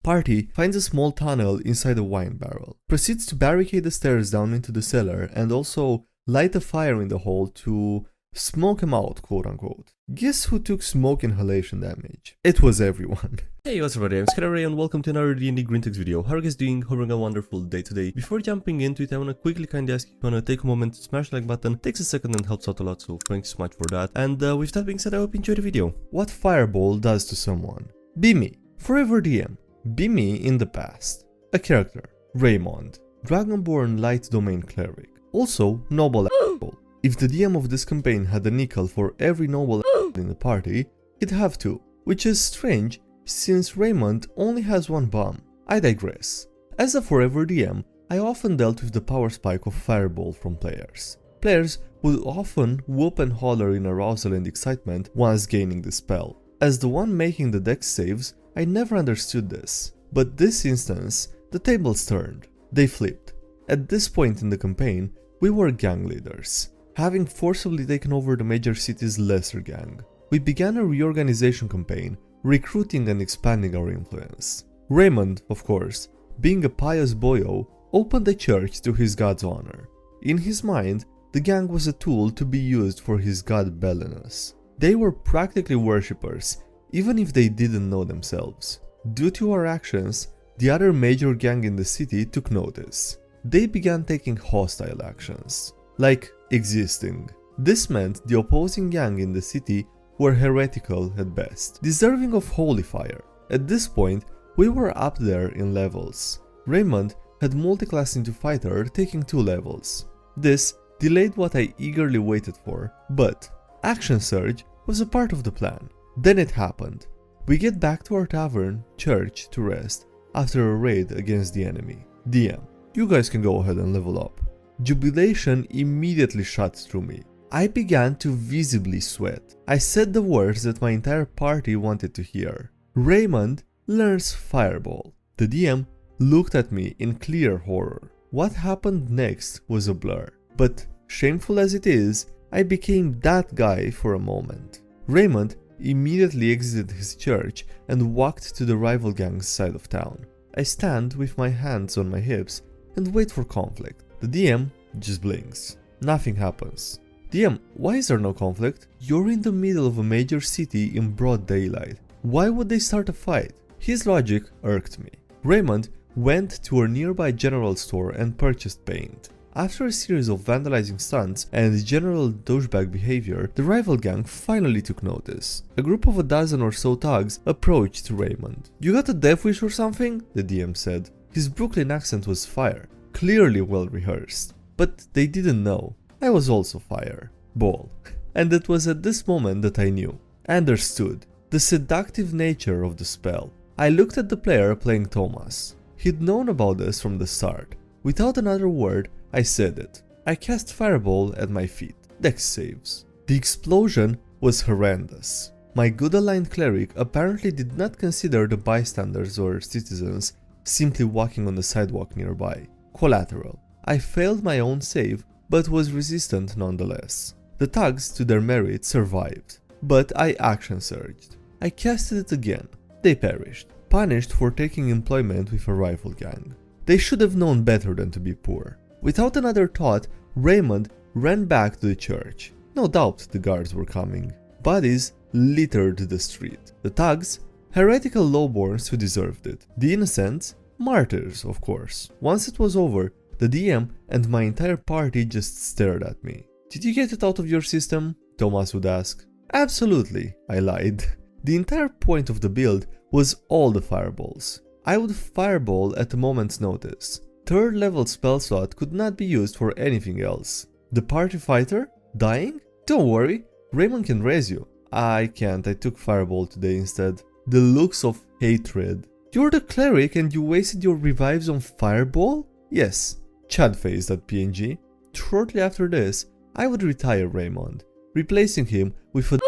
Party finds a small tunnel inside a wine barrel, proceeds to barricade the stairs down into the cellar and also light a fire in the hole to smoke him out, quote unquote. Guess who took smoke inhalation damage? It was everyone. Hey, what's up everybody, I'm SkyDieRay and welcome to another DnDGreentext video. How are you guys doing? Hope you're having a wonderful day today. Before jumping into it, I wanna quickly kindly ask if you wanna take a moment to smash the like button. It takes a second and helps out a lot, so thanks so much for that. And with that being said, I hope you enjoy the video. What Fireball does to someone. Be me. Forever DM. Be me in the past. A character. Raymond. Dragonborn Light Domain Cleric. Also, Noble Asshole. If the DM of this campaign had a nickel for every noble in the party, he'd have two, which is strange since Raymond only has one bomb. I digress. As a Forever DM, I often dealt with the power spike of Fireball from players. Players would often whoop and holler in arousal and excitement once gaining the spell. As the one making the dex saves, I never understood this. But this instance, the tables turned. They flipped. At this point in the campaign, we were gang leaders, having forcibly taken over the major city's lesser gang. We began a reorganization campaign, recruiting and expanding our influence. Raymond, of course, being a pious boyo, opened a church to his god's honor. In his mind, the gang was a tool to be used for his god Belenus. They were practically worshippers, even if they didn't know themselves. Due to our actions, the other major gang in the city took notice. They began taking hostile actions, like existing. This meant the opposing gang in the city were heretical at best, deserving of holy fire. At this point, we were up there in levels. Raymond had multiclassed into fighter, taking 2 levels. This delayed what I eagerly waited for, but Action Surge was a part of the plan. Then it happened. We get back to our tavern, church, to rest after a raid against the enemy. DM, you guys can go ahead and level up. Jubilation immediately shot through me. I began to visibly sweat. I said the words that my entire party wanted to hear. Raymond learns Fireball. The DM looked at me in clear horror. What happened next was a blur. But shameful as it is, I became that guy for a moment. Raymond immediately exited his church and walked to the rival gang's side of town. I stand with my hands on my hips and wait for conflict. The DM just blinks. Nothing happens. DM, why is there no conflict? You're in the middle of a major city in broad daylight. Why would they start a fight? His logic irked me. Raymond went to a nearby general store and purchased paint. After a series of vandalizing stunts and general douchebag behavior, the rival gang finally took notice. A group of a dozen or so thugs approached Raymond. You got a death wish or something? The DM said. His Brooklyn accent was fire, clearly well rehearsed. But they didn't know. I was also Fireball. And it was at this moment that I knew, understood, the seductive nature of the spell. I looked at the player playing Thomas. He'd known about this from the start. Without another word, I said it. I cast Fireball at my feet. Dex saves. The explosion was horrendous. My good aligned cleric apparently did not consider the bystanders or citizens simply walking on the sidewalk nearby. Collateral. I failed my own save, but was resistant nonetheless. The thugs, to their merit, survived, but I action surged. I casted it again. They perished, punished for taking employment with a rival gang. They should have known better than to be poor. Without another thought, Raymond ran back to the church. No doubt the guards were coming. Bodies littered the street. The thugs, heretical lowborns who deserved it. The innocents, martyrs, of course. Once it was over, the DM and my entire party just stared at me. Did you get it out of your system? Thomas would ask. Absolutely, I lied. The entire point of the build was all the fireballs. I would fireball at a moment's notice. 3rd level spell slot could not be used for anything else. The party fighter? Dying? Don't worry, Raymond can raise you. I can't, I took Fireball today instead. The looks of hatred. You're the cleric and you wasted your revives on Fireball? Yes, Chadface.png. Shortly after this, I would retire Raymond, replacing him with a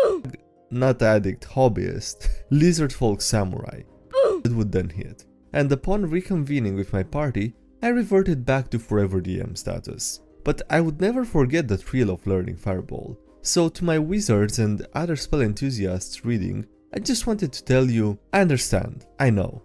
not addict hobbyist, lizard folk samurai. It would then hit. And upon reconvening with my party, I reverted back to Forever DM status. But I would never forget the thrill of learning Fireball. So to my wizards and other spell enthusiasts reading, I just wanted to tell you, I understand, I know.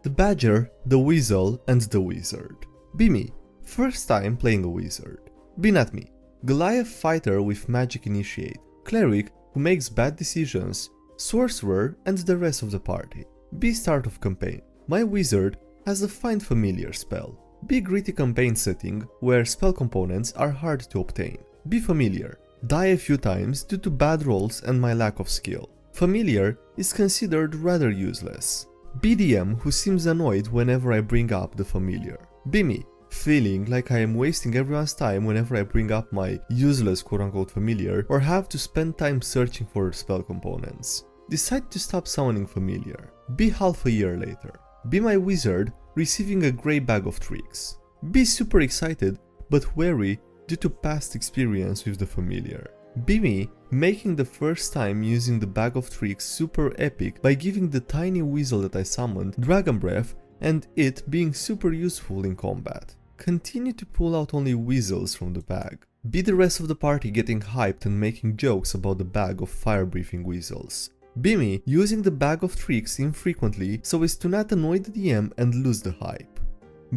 the Badger, the Weasel, and the Wizard. Be me, first time playing a Wizard. Be not me, Goliath fighter with magic initiate, cleric who makes bad decisions, sorcerer, and the rest of the party. Be start of campaign. My Wizard has a Find Familiar spell. Be gritty campaign setting where spell components are hard to obtain. Be familiar. Die a few times due to bad rolls and my lack of skill. Familiar is considered rather useless. BDM who seems annoyed whenever I bring up the familiar. Be me, feeling like I am wasting everyone's time whenever I bring up my useless quote-unquote familiar or have to spend time searching for spell components. Decide to stop summoning familiar. Be half a year later. Be my Wizard receiving a grey bag of tricks. Be super excited but wary due to past experience with the familiar. Be me making the first time using the bag of tricks super epic by giving the tiny weasel that I summoned Dragon Breath and it being super useful in combat. Continue to pull out only weasels from the bag. Be the rest of the party getting hyped and making jokes about the bag of fire-breathing weasels. Be me using the bag of tricks infrequently so as to not annoy the DM and lose the hype.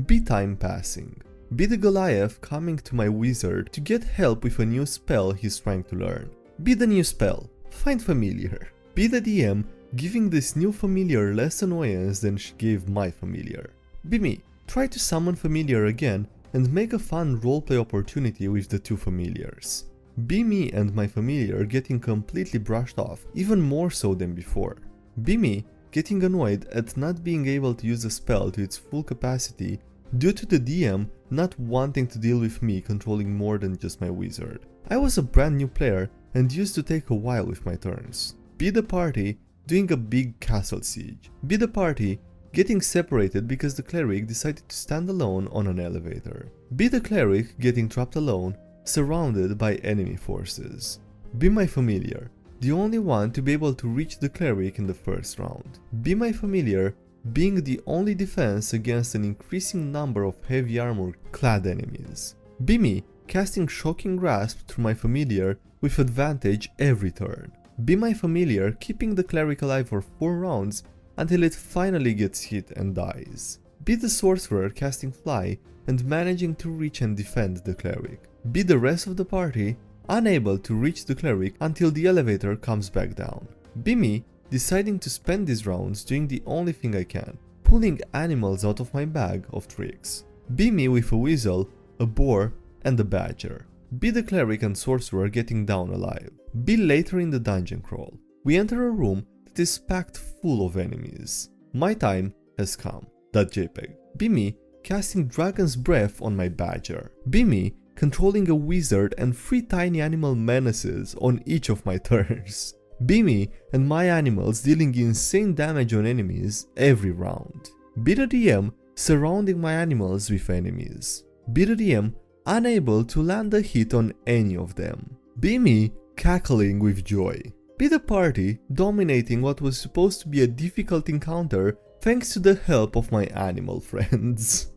Be time passing. Be the Goliath coming to my Wizard to get help with a new spell he's trying to learn. Be the new spell. Find familiar. Be the DM giving this new familiar less annoyance than she gave my familiar. Be me. Try to summon familiar again and make a fun roleplay opportunity with the two familiars. Be me and my familiar getting completely brushed off, even more so than before. Be me getting annoyed at not being able to use a spell to its full capacity due to the DM not wanting to deal with me controlling more than just my Wizard. I was a brand new player and used to take a while with my turns. Be the party doing a big castle siege. Be the party getting separated because the cleric decided to stand alone on an elevator. Be the cleric getting trapped alone, surrounded by enemy forces. Be my familiar, the only one to be able to reach the cleric in the first round. Be my familiar being the only defense against an increasing number of heavy armor clad enemies. Be me casting Shocking Grasp through my familiar with advantage every turn. Be my familiar keeping the cleric alive for 4 rounds until it finally gets hit and dies. Be the sorcerer casting Fly and managing to reach and defend the cleric. Be the rest of the party unable to reach the cleric until the elevator comes back down. Be me deciding to spend these rounds doing the only thing I can, pulling animals out of my bag of tricks. Be me with a weasel, a boar, and a badger. Be the cleric and sorcerer getting down alive. Be later in the dungeon crawl. We enter a room that is packed full of enemies. My time has come. .jpg. Be me casting Dragon's Breath on my badger. Be me controlling a wizard and 3 tiny animal menaces on each of my turns. Be me and my animals dealing insane damage on enemies every round. Be the DM surrounding my animals with enemies. Be the DM unable to land a hit on any of them. Be me cackling with joy. Be the party dominating what was supposed to be a difficult encounter thanks to the help of my animal friends.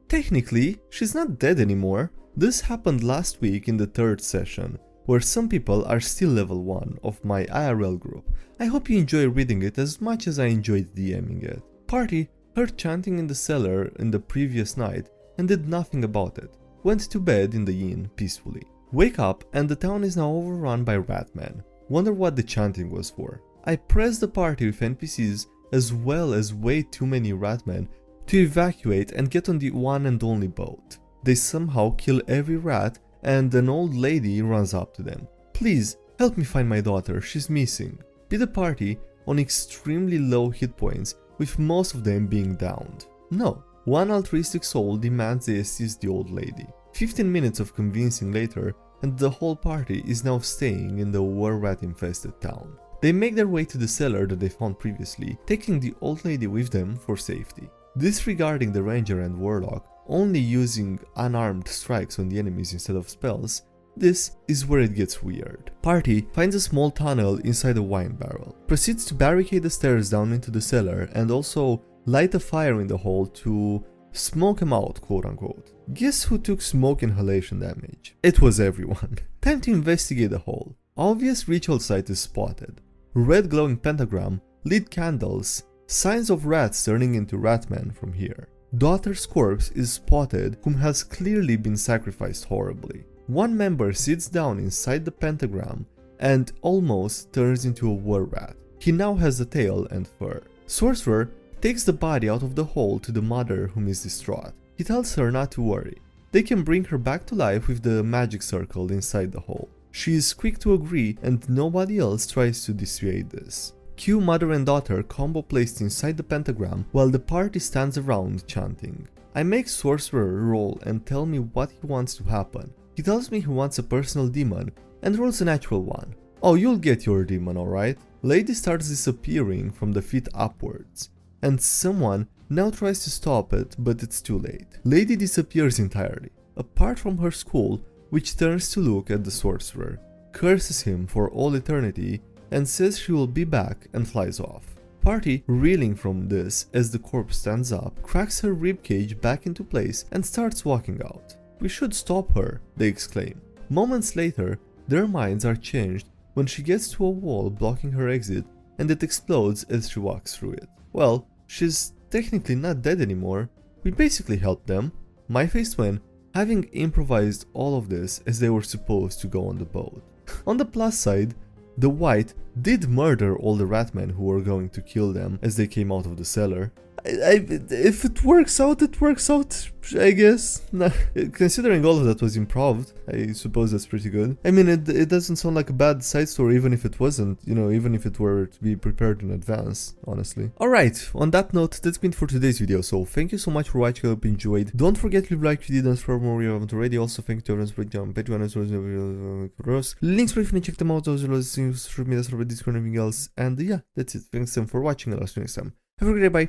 Technically, she's not dead anymore. This happened last week in the 3rd session, where some people are still level 1 of my IRL group. I hope you enjoy reading it as much as I enjoyed DMing it. Party heard chanting in the cellar in the previous night and did nothing about it. Went to bed in the inn peacefully. Wake up and the town is now overrun by ratmen. Wonder what the chanting was for. I pressed the party with NPCs as well as way too many ratmen to evacuate and get on the one and only boat. They somehow kill every rat and an old lady runs up to them. Please, help me find my daughter, she's missing. Be the party on extremely low hit points with most of them being downed. No, one altruistic soul demands they assist the old lady. 15 minutes of convincing later and the whole party is now staying in the war-rat infested town. They make their way to the cellar that they found previously, taking the old lady with them for safety. Disregarding the ranger and warlock, only using unarmed strikes on the enemies instead of spells, this is where it gets weird. Party finds a small tunnel inside a wine barrel, proceeds to barricade the stairs down into the cellar and also light a fire in the hole to smoke him out, quote unquote. Guess who took smoke inhalation damage? It was everyone. Time to investigate the hole. Obvious ritual site is spotted. Red glowing pentagram, lit candles, Signs of rats turning into ratmen from here. Daughter's corpse is spotted, whom has clearly been sacrificed horribly. One member sits down inside the pentagram and almost turns into a war rat. He now has a tail and fur. Sorcerer takes the body out of the hole to the mother, whom is distraught. He tells her not to worry. They can bring her back to life with the magic circle inside the hole. She is quick to agree and nobody else tries to dissuade this. Cue mother and daughter combo placed inside the pentagram while the party stands around chanting. I make Sorcerer roll and tell me what he wants to happen. He tells me he wants a personal demon and rolls a natural one. Oh, you'll get your demon, alright? Lady starts disappearing from the feet upwards, and someone now tries to stop it, but it's too late. Lady disappears entirely, apart from her skull, which turns to look at the sorcerer, curses him for all eternity, and says she will be back and flies off. Party, reeling from this as the corpse stands up, cracks her ribcage back into place and starts walking out. We should stop her, they exclaim. Moments later, their minds are changed when she gets to a wall blocking her exit and it explodes as she walks through it. Well, she's technically not dead anymore. We basically helped them. My face when, having improvised all of this as they were supposed to go on the boat. On the plus side, the White did murder all the ratmen who were going to kill them as they came out of the cellar. If it works out, it works out, I guess. Nah, considering all of that was improv, I suppose that's pretty good. I mean, it doesn't sound like a bad side story, even if it wasn't, you know, even if it were to be prepared in advance, honestly. Alright, on that note, that's been for today's video, so thank you so much for watching, I hope you enjoyed. Don't forget to leave a like if you didn't, for more you haven't already. Also, thank you to everyone for on Patreon as well as links for if you check them out, as well as social media, Discord, and everything else. And yeah, that's it. Thanks for watching, and I'll see you next time. Have a great day, bye.